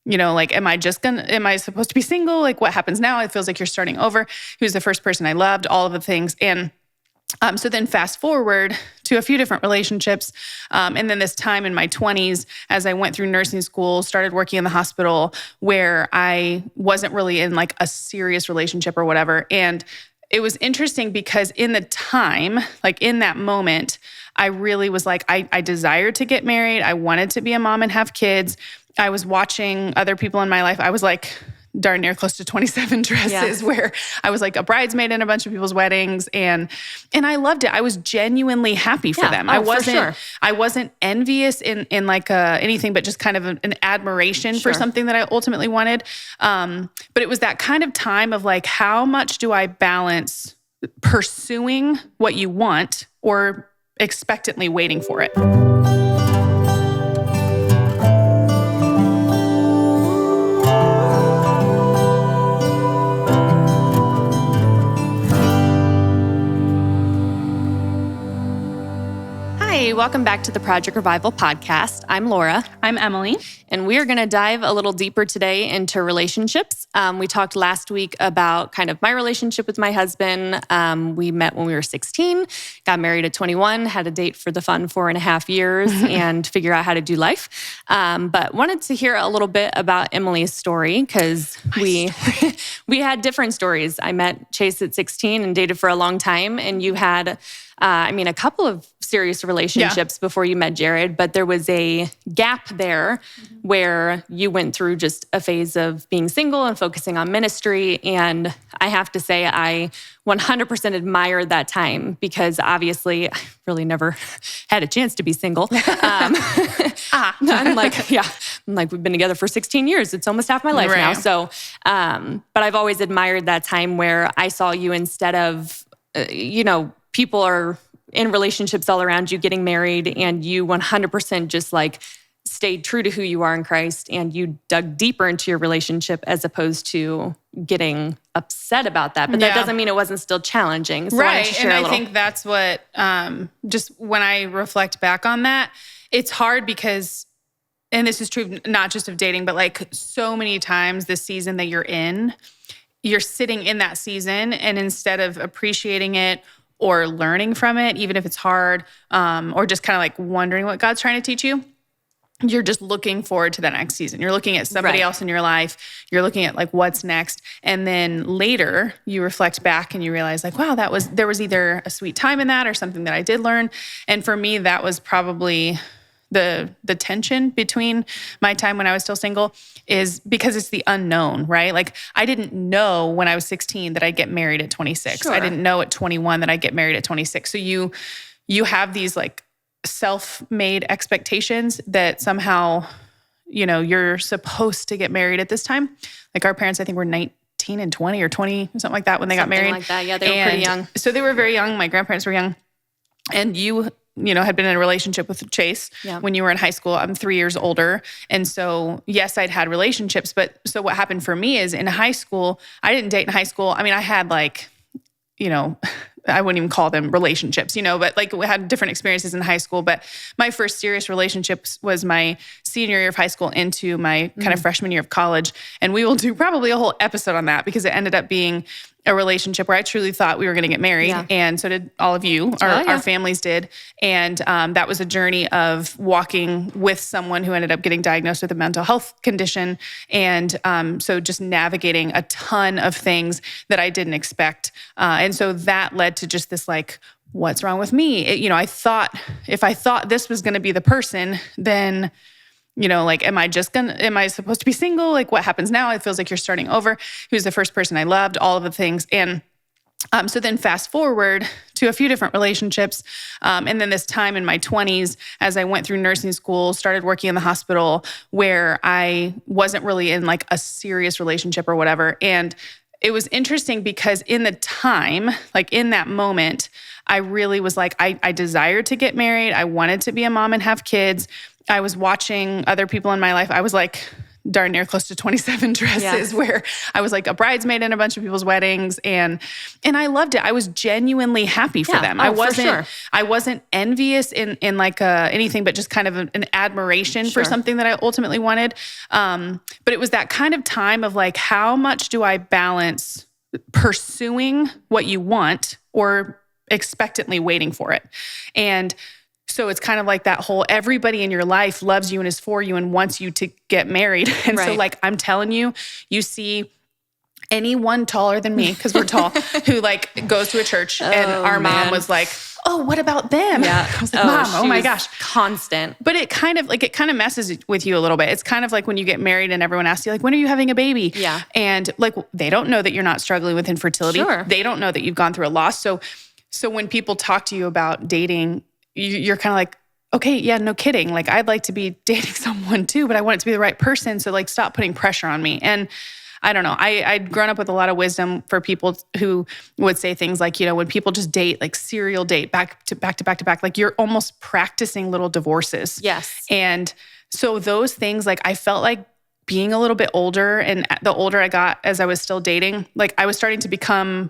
Like, am I supposed to be single? Like, what happens now? It feels like you're starting over. He was the first person I loved, all of the things. And so then fast forward to a few different relationships. And then this time in my 20s, as I went through nursing school, started working in the hospital where I wasn't really in like a serious relationship or whatever. And it was interesting because in the time, like in that moment, I really was like, I desired to get married. I wanted to be a mom and have kids. I was watching other people in my life. I was like darn near close to 27 dresses where I was like a bridesmaid in a bunch of people's weddings. And I loved it. I was genuinely happy for them. I wasn't envious in like anything, but just kind of an admiration for something that I ultimately wanted. But it was that kind of time of like, how much do I balance pursuing what you want or expectantly waiting for it? Hey, welcome back to the Project Revival podcast. I'm Laura. I'm Emily. And we are going to dive a little deeper today into relationships. We talked last week about kind of my relationship with my husband. We met when we were 16, got married at 21, had a date for the fun 4.5 years and figure out how to do life. But wanted to hear a little bit about Emily's story because we had different stories. I met Chase at 16 and dated for a long time. And you had a couple of serious relationships before you met Jared, but there was a gap there where you went through just a phase of being single and focusing on ministry. And I have to say, I 100% admired that time because obviously I really never had a chance to be single. I'm like, we've been together for 16 years. It's almost half my life now. So, but I've always admired that time where I saw you instead of, people are in relationships all around you getting married and you 100% just like stayed true to who you are in Christ and you dug deeper into your relationship as opposed to getting upset about that. But that doesn't mean it wasn't still challenging. So right. And I think that's what, just when I reflect back on that, it's hard because, and this is true not just of dating, but like so many times the season that you're sitting in that season and instead of appreciating it or learning from it, even if it's hard, or just kind of like wondering what God's trying to teach you, you're just looking forward to the next season. You're looking at somebody else in your life. You're looking at like what's next. And then later you reflect back and you realize like, wow, there was either a sweet time in that or something that I did learn. And for me, that was probably the tension between my time when I was still single is because it's the unknown, right? Like I didn't know when I was 16 that I'd get married at 26. Sure. I didn't know at 21 that I'd get married at 26. So you have these like self-made expectations that somehow, you're supposed to get married at this time. Like our parents, I think were 19 and 20 or 20, something like that when they got married. Something like that. Yeah, they were pretty young. So they were very young. My grandparents were young. And you had been in a relationship with Chase when you were in high school. I'm 3 years older. And so, yes, I'd had relationships. But so what happened for me is in high school, I didn't date in high school. I mean, I had like, I wouldn't even call them relationships, but like we had different experiences in high school. But my first serious relationship was my senior year of high school into my kind of freshman year of college. And we will do probably a whole episode on that because it ended up being a relationship where I truly thought we were going to get married. Yeah. And so did all of you, our families did. And that was a journey of walking with someone who ended up getting diagnosed with a mental health condition. And so just navigating a ton of things that I didn't expect. And so that led to just this like, what's wrong with me? I thought if I thought this was going to be the person, then like, am I supposed to be single? Like what happens now? It feels like you're starting over. He was the first person I loved, all of the things. And so then fast forward to a few different relationships. And then this time in my 20s, as I went through nursing school, started working in the hospital where I wasn't really in like a serious relationship or whatever. And it was interesting because in the time, like in that moment, I really was like, I desired to get married. I wanted to be a mom and have kids. I was watching other people in my life. I was like darn near close to 27 dresses where I was like a bridesmaid in a bunch of people's weddings. And I loved it. I was genuinely happy for them. I wasn't envious in like anything, but just kind of an admiration for something that I ultimately wanted. But it was that kind of time of like, how much do I balance pursuing what you want or expectantly waiting for it? And so it's kind of like that whole, everybody in your life loves you and is for you and wants you to get married. And so like, I'm telling you, you see anyone taller than me, because we're tall, who like goes to a church and our mom was like, oh, what about them? Yeah. I was like, Mom, oh my gosh. Constant. But it kind of messes with you a little bit. It's kind of like when you get married and everyone asks you like, when are you having a baby? Yeah. And like, they don't know that you're not struggling with infertility. Sure. They don't know that you've gone through a loss. So when people talk to you about dating, you're kind of like, okay, yeah, no kidding. Like, I'd like to be dating someone too, but I want it to be the right person. So like, stop putting pressure on me. And I don't know. I'd grown up with a lot of wisdom for people who would say things like, you know, when people just date, like serial date back to back, like you're almost practicing little divorces. Yes. And so those things, like I felt like being a little bit older, and the older I got as I was still dating, like I was starting to become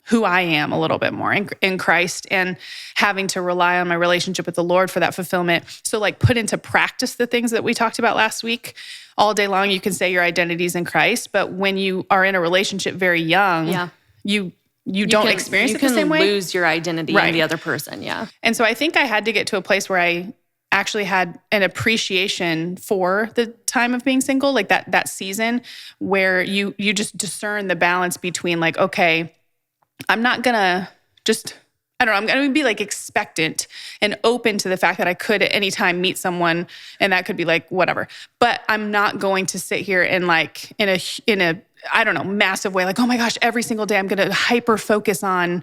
who I am a little bit more in Christ, and having to rely on my relationship with the Lord for that fulfillment. So like put into practice the things that we talked about last week. All day long, you can say your identity's in Christ, but when you are in a relationship very young, you don't experience it the same way. You can lose your identity in the other person, And so I think I had to get to a place where I actually had an appreciation for the time of being single, like that season where you just discern the balance between like, okay, I'm not gonna just, I don't know, I'm gonna be like expectant and open to the fact that I could at any time meet someone and that could be like whatever. But I'm not going to sit here and like in a I don't know, massive way, like, oh my gosh, every single day I'm gonna hyper focus on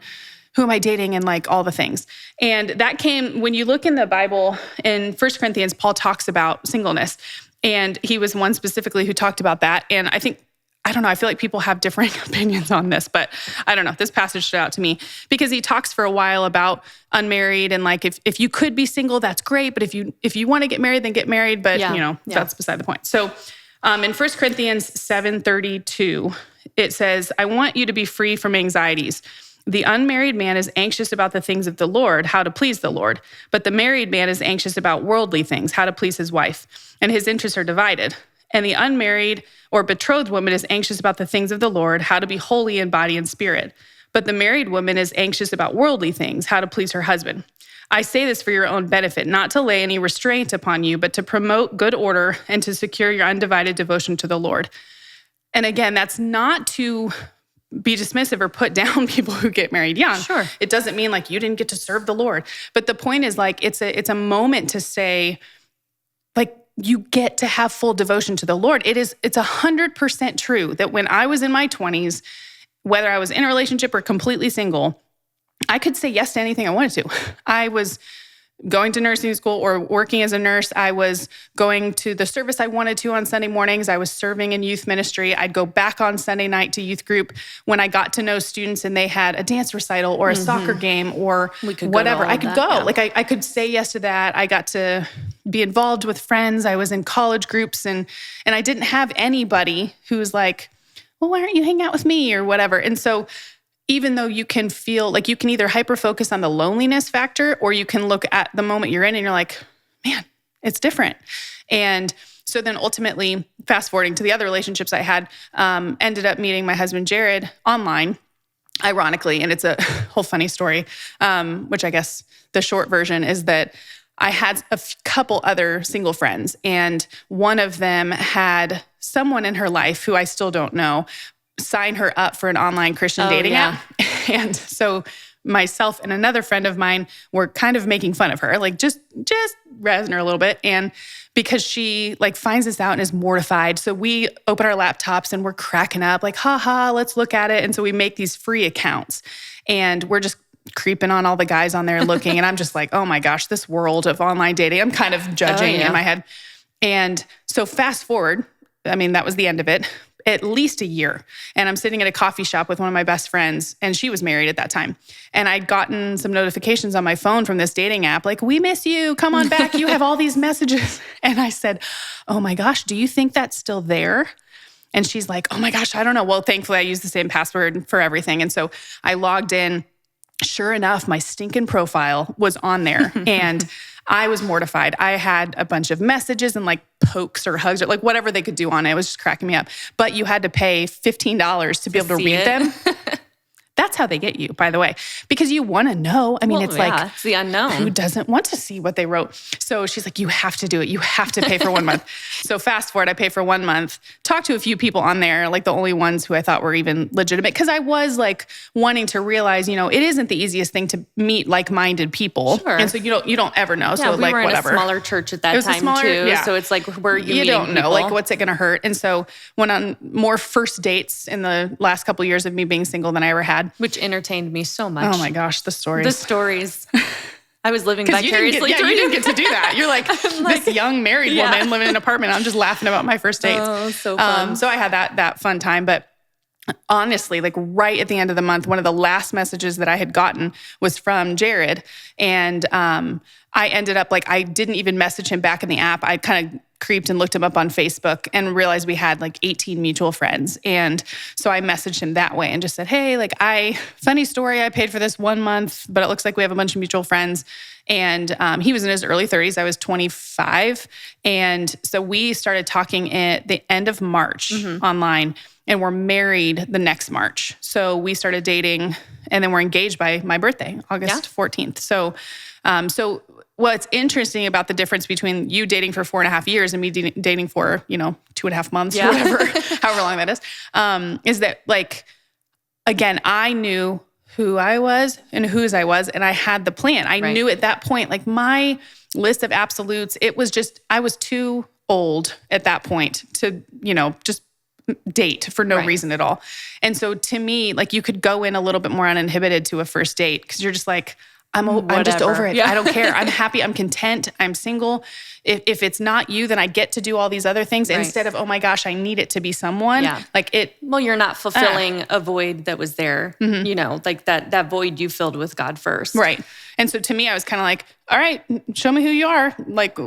who am I dating and like all the things. And that came, when you look in the Bible in 1 Corinthians, Paul talks about singleness. And he was one specifically who talked about that. And I don't know, I feel like people have differing opinions on this, but I don't know. This passage stood out to me because he talks for a while about unmarried and like if you could be single, that's great. But if you want to get married, then get married. But that's beside the point. So in 1 Corinthians 7:32, it says, I want you to be free from anxieties. The unmarried man is anxious about the things of the Lord, how to please the Lord. But the married man is anxious about worldly things, how to please his wife. And his interests are divided. And the unmarried or betrothed woman is anxious about the things of the Lord, how to be holy in body and spirit. But the married woman is anxious about worldly things, how to please her husband. I say this for your own benefit, not to lay any restraint upon you, but to promote good order and to secure your undivided devotion to the Lord. And again, that's not to be dismissive or put down people who get married young. Sure. It doesn't mean like you didn't get to serve the Lord. But the point is like, it's a moment to say, like, you get to have full devotion to the Lord. It's 100% true that when I was in my 20s, whether I was in a relationship or completely single, I could say yes to anything I wanted to. I was going to nursing school or working as a nurse. I was going to the service I wanted to on Sunday mornings. I was serving in youth ministry. I'd go back on Sunday night to youth group when I got to know students and they had a dance recital or a soccer game or whatever. I could go. Yeah. Like I could say yes to that. I got to be involved with friends. I was in college groups and I didn't have anybody who's like, well, why aren't you hanging out with me or whatever? And so even though you can feel like you can either hyper-focus on the loneliness factor or you can look at the moment you're in and you're like, man, it's different. And so then ultimately, fast forwarding to the other relationships I had, ended up meeting my husband, Jared, online, ironically. And it's a whole funny story, which I guess the short version is that I had a couple other single friends, and one of them had someone in her life who I still don't know sign her up for an online Christian dating app. And so myself and another friend of mine were kind of making fun of her, like just razzing her a little bit. And because she like finds this out and is mortified. So we open our laptops and we're cracking up like, let's look at it. And so we make these free accounts and we're just creeping on all the guys on there looking. And I'm just like, oh my gosh, this world of online dating, I'm kind of judging in my head. And so fast forward, I mean, that was the end of it. at least a year. And I'm sitting at a coffee shop with one of my best friends, and she was married at that time. And I'd gotten some notifications on my phone from this dating app, like, we miss you, come on back, you have all these messages. And I said, oh my gosh, do you think that's still there? And she's like, oh my gosh, I don't know. Well, thankfully I used the same password for everything. And so I logged in. Sure enough, my stinking profile was on there. And I was mortified. I had a bunch of messages and like pokes or hugs or like whatever they could do on it. It was just cracking me up. But you had to pay $15 to be able to read them. That's how they get you, by the way, because you want to know. I mean, it's like, it's the unknown. Who doesn't want to see what they wrote? So she's like, you have to do it. You have to pay for 1 month. So fast forward, I pay for 1 month, talked to a few people on there, like the only ones who I thought were even legitimate. Cause I was like wanting to realize, it isn't the easiest thing to meet like-minded people. Sure. And so you don't ever know. Yeah, so we like were whatever. in a smaller church at that time too. Yeah. So it's like, where you don't know, like what's it going to hurt? And so went on more first dates in the last couple of years of me being single than I ever had. Which entertained me so much. Oh my gosh, the stories. The stories. I was living vicariously through you didn't get to do that. You're like, this young married woman living in an apartment. I'm just laughing about my first dates. Oh, so fun. So I had that fun time. But honestly, like right at the end of the month, one of the last messages that I had gotten was from Jared. And I ended up like, I didn't even message him back in the app. I kind of creeped and looked him up on Facebook and realized we had like 18 mutual friends. And so I messaged him that way and just said, hey, like funny story, I paid for this 1 month, but it looks like we have a bunch of mutual friends. And he was in his early 30s. I was 25. And so we started talking at the end of March online, and we're married the next March. So we started dating, and then we're engaged by my birthday, August 14th. So what's interesting about the difference between you dating for 4.5 years and me dating for, 2.5 months or whatever, however long that is that like, again, I knew who I was and whose I was, and I had the plan. I knew at that point, like my list of absolutes, it was just, I was too old at that point to, just date for no reason at all. And so to me, like you could go in a little bit more uninhibited to a first date because you're just like, I'm just over it. Yeah. I don't care. I'm happy. I'm content. I'm single. If it's not you, then I get to do all these other things instead of, oh my gosh, I need it to be someone. Yeah. Like it. Well, you're not fulfilling a void that was there, like that void you filled with God first. Right. And so to me, I was kind of like, all right, show me who you are. Like,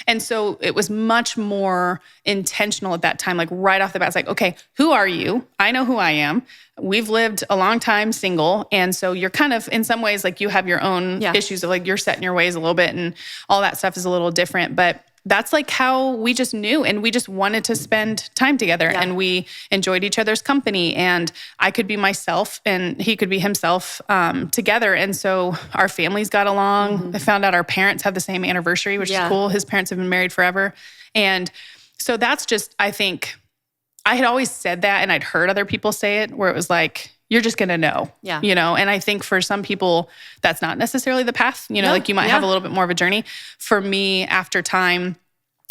and so it was much more intentional at that time. Like right off the bat, it's like, okay, who are you? I know who I am. We've lived a long time single. And so you're kind of, in some ways, like you have your own issues of like, you're set in your ways a little bit and all that stuff is a little different. But that's like how we just knew, and we just wanted to spend time together and we enjoyed each other's company, and I could be myself and he could be himself together. And so our families got along. I found out our parents had the same anniversary, which is cool. His parents have been married forever. And so that's just, I think I had always said that, and I'd heard other people say it where it was like, you're just going to know, and I think for some people that's not necessarily the path, like you might have a little bit more of a journey. For me, after time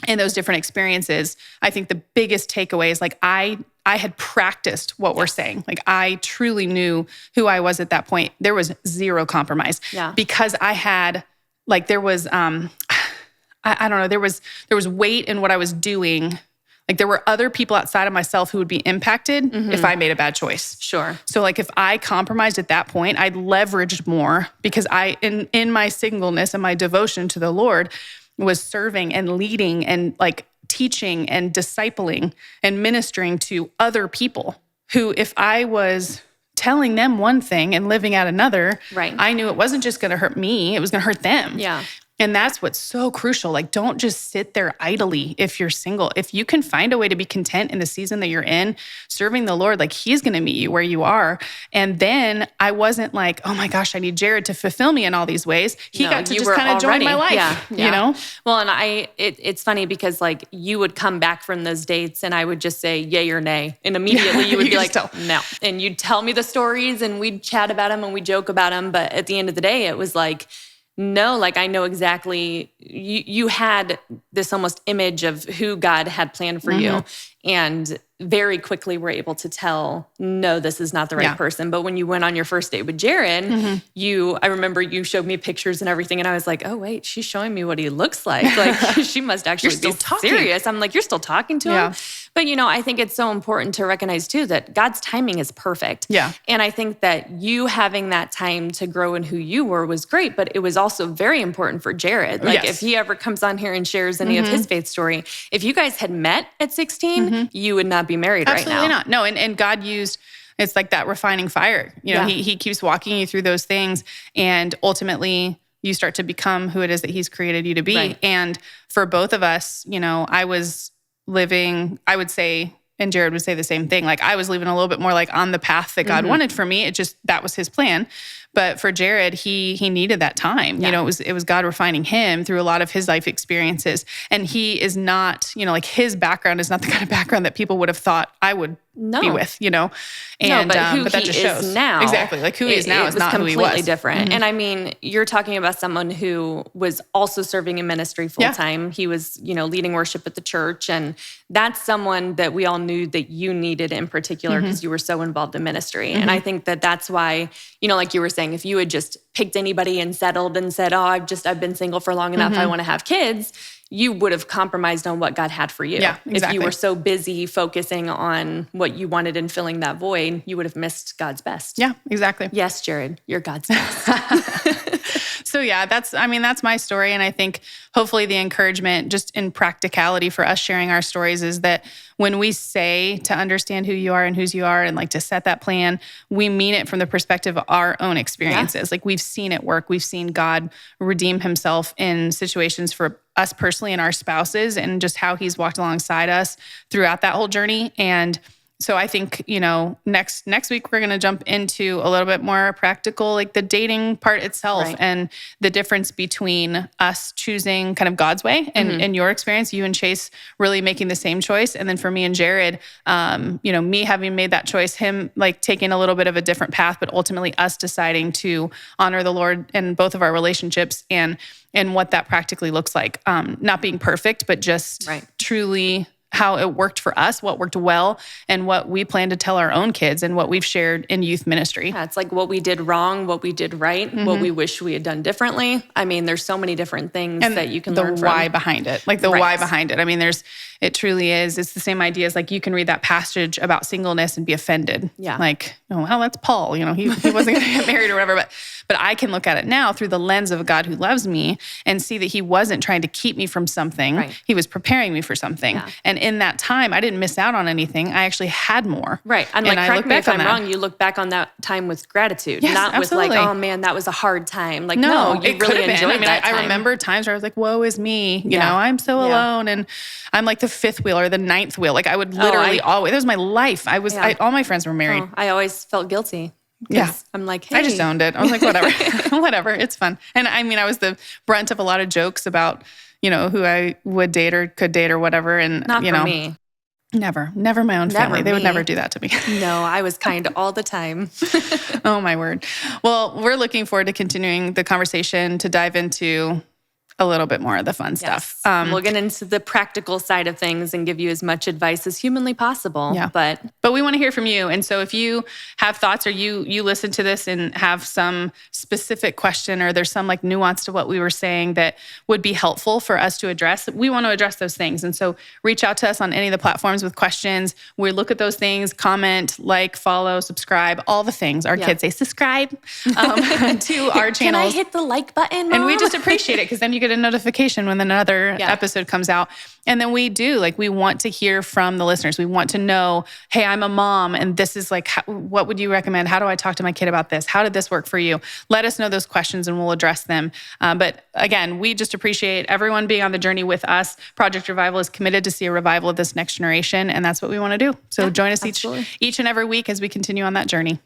and those different experiences, I think the biggest takeaway is like, I had practiced what we're saying. Like I truly knew who I was at that point. There was zero compromise because I had like, there was, I don't know, there was weight in what I was doing. Like there were other people outside of myself who would be impacted if I made a bad choice. Sure. So like if I compromised at that point, I'd leveraged more because I, in my singleness and my devotion to the Lord, was serving and leading and like teaching and discipling and ministering to other people who, if I was telling them one thing and living out another, I knew it wasn't just going to hurt me, it was going to hurt them. Yeah. And that's what's so crucial. Like, don't just sit there idly if you're single. If you can find a way to be content in the season that you're in, serving the Lord, like he's going to meet you where you are. And then I wasn't like, oh my gosh, I need Jared to fulfill me in all these ways. He got to just kind of join my life, you know? Well, and it's funny because like you would come back from those dates and I would just say yay or nay. And immediately you would be like, no. And you'd tell me the stories and we'd chat about them and we'd joke about them. But at the end of the day, it was like, no, like I know exactly, you had this almost image of who God had planned for you. And very quickly were able to tell, no, this is not the right person. But when you went on your first date with Jared, I remember you showed me pictures and everything. And I was like, oh, wait, she's showing me what he looks like. Like she must actually be serious. I'm like, you're still talking to him? But, I think it's so important to recognize too that God's timing is perfect. Yeah. And I think that you having that time to grow in who you were was great, but it was also very important for Jared. Like if he ever comes on here and shares any of his faith story, if you guys had met at 16, you would not be married right now. Absolutely not. No, and God used, it's like that refining fire. He keeps walking you through those things, and ultimately you start to become who it is that he's created you to be. Right. And for both of us, I was living, I would say, and Jared would say the same thing. Like I was living a little bit more like on the path that God wanted for me. It just, that was his plan. But for Jared, he needed that time. Yeah. It was God refining him through a lot of his life experiences. And he is not, like his background is not the kind of background that people would have thought I would be with, And but that he just shows is now. Exactly. Like who he is now is not who he was. Completely different. And I mean, you're talking about someone who was also serving in ministry full time. He was, leading worship at the church. And that's someone that we all knew that you needed in particular because you were so involved in ministry. And I think that that's why, like you were saying, if you had just picked anybody and settled and said, oh, I've been single for long enough, I want to have kids, you would have compromised on what God had for you. Yeah, exactly. If you were so busy focusing on what you wanted and filling that void, you would have missed God's best. Yeah, exactly. Yes, Jared, you're God's best. So yeah, that's my story. And I think hopefully the encouragement just in practicality for us sharing our stories is that when we say to understand who you are and whose you are and like to set that plan, we mean it from the perspective of our own experiences. Like we've seen it work. We've seen God redeem himself in situations for us personally and our spouses and just how he's walked alongside us throughout that whole journey. And so I think, next week we're going to jump into a little bit more practical, like the dating part itself and the difference between us choosing kind of God's way and in your experience, you and Chase really making the same choice. And then for me and Jared, me having made that choice, him like taking a little bit of a different path, but ultimately us deciding to honor the Lord in both of our relationships and what that practically looks like. Not being perfect, but just truly how it worked for us, what worked well, and what we plan to tell our own kids and what we've shared in youth ministry. Yeah, it's like what we did wrong, what we did right, what we wish we had done differently. I mean, there's so many different things that you can learn from. The why behind it, like the why behind it. I mean, it truly is. It's the same idea as like you can read that passage about singleness and be offended. Yeah. Like, oh, well, that's Paul. He wasn't going to get married or whatever. But I can look at it now through the lens of a God who loves me and see that he wasn't trying to keep me from something. Right. He was preparing me for something. Yeah. And in that time, I didn't miss out on anything. I actually had more. Right. And like, correct me if I'm wrong, you look back on that time with gratitude, not absolutely. With like, oh man, that was a hard time. Like, no, you really enjoyed that time. I remember times where I was like, woe is me. You know, I'm so alone. And I'm like the fifth wheel or the ninth wheel. Like I would literally always, that was my life. All my friends were married. I always felt guilty. Yeah. I'm like, hey. I just owned it. I was like, whatever, whatever. It's fun. And I mean, I was the brunt of a lot of jokes about, who I would date or could date or whatever. And, not for me. Never my own family. They would never do that to me. No, I was kind all the time. Oh my word. Well, we're looking forward to continuing the conversation to dive into a little bit more of the fun stuff. We'll get into the practical side of things and give you as much advice as humanly possible. Yeah. But we want to hear from you. And so if you have thoughts or you listen to this and have some specific question or there's some like nuance to what we were saying that would be helpful for us to address, we want to address those things. And so reach out to us on any of the platforms with questions. We look at those things, comment, like, follow, subscribe, all the things. Our kids say subscribe to our channels. Can I hit the like button, Mom? And we just appreciate it because then you get a notification when another episode comes out. And then we want to hear from the listeners. We want to know, hey, I'm a mom and this is like, what would you recommend? How do I talk to my kid about this? How did this work for you? Let us know those questions and we'll address them. But again, we just appreciate everyone being on the journey with us. Project Revival is committed to see a revival of this next generation. And that's what we want to do. So join us each and every week as we continue on that journey.